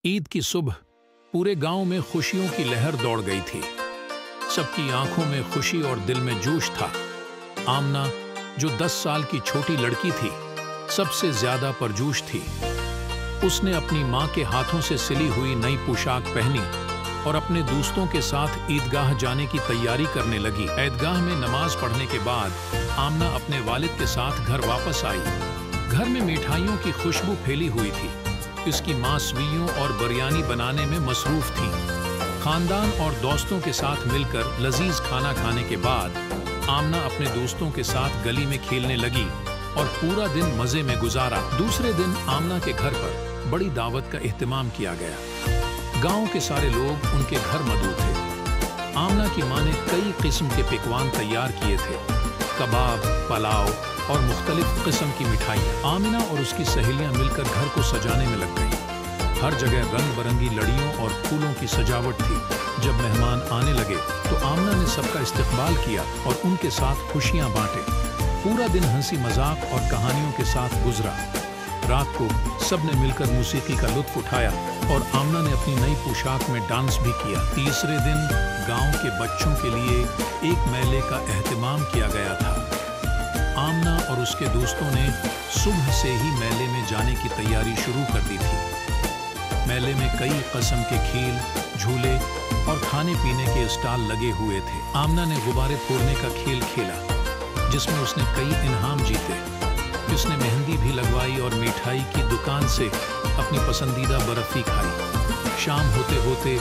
ईद की सुबह पूरे गांव में खुशियों की लहर दौड़ गई थी। सबकी आंखों में खुशी और दिल में जोश था। आमना, जो 10 साल की छोटी लड़की थी, सबसे ज्यादा परजोश थी। उसने अपनी माँ के हाथों से सिली हुई नई पोशाक पहनी और अपने दोस्तों के साथ ईदगाह जाने की तैयारी करने लगी। ईदगाह में नमाज पढ़ने के बाद आमना अपने वालिद के साथ घर वापस आई। घर में मिठाइयों की खुशबू फैली हुई थी। इसकी माँ स्वीयों और बिरयानी बनाने में मसरूफ थी। खानदान और दोस्तों के साथ मिलकर लजीज खाना खाने के बाद आमना अपने दोस्तों के साथ गली में खेलने लगी और पूरा दिन मजे में गुजारा। दूसरे दिन आमना के घर पर बड़ी दावत का एहतमाम किया गया। गांव के सारे लोग उनके घर मौजूद थे। आमना की माँ ने कई किस्म के पकवान तैयार किए थे, कबाब, पुलाव और मुख्तलिफ किस्म की मिठाइयाँ। आमिना और उसकी सहेलियाँ मिलकर घर को सजाने में लग गईं। हर जगह रंग बिरंगी लड़ियों और फूलों की सजावट थी। जब मेहमान आने लगे तो आमना ने सबका इस्तकबाल किया और उनके साथ खुशियाँ बांटे। पूरा दिन हंसी मजाक और कहानियों के साथ गुजरा। रात को सबने मिलकर मौसीकी का लुत्फ उठाया और आमना ने अपनी नई पोशाक में डांस भी किया। तीसरे दिन गांव के बच्चों के लिए एक मेले का एहतमाम किया गया था। आमना और उसके दोस्तों ने सुबह से ही मेले में जाने की तैयारी शुरू कर दी थी। मेले में कई किस्म के खेल, झूले और खाने पीने के स्टॉल लगे हुए थे। आमना ने गुब्बारे फोड़ने का खेल खेला, जिसमें उसने कई इनाम जीते। उसने मेहंदी भी लगवाई और मिठाई की दुकान से अपनी पसंदीदा बर्फी खाई। शाम होते होते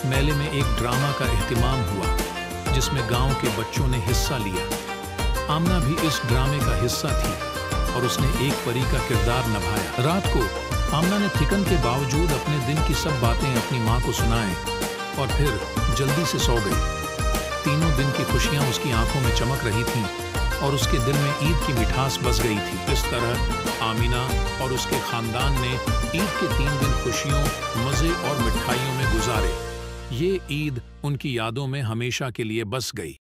मेले में एक ड्रामा का एहतमाम हुआ, जिसमें गांव के बच्चों ने हिस्सा लिया। आमना भी इस ड्रामे का हिस्सा थी और उसने एक परी का किरदार निभाया। रात को आमना ने थिकन के बावजूद अपने दिन की सब बातें अपनी माँ को सुनाई और फिर जल्दी से सो गई। तीनों दिन की खुशियाँ उसकी आंखों में चमक रही थीं और उसके दिल में ईद की मिठास बस गई थी। इस तरह आमिना और उसके खानदान ने ईद के 3 दिन खुशियों, मज़े और मिठाइयों में गुजारे। ये ईद उनकी यादों में हमेशा के लिए बस गई।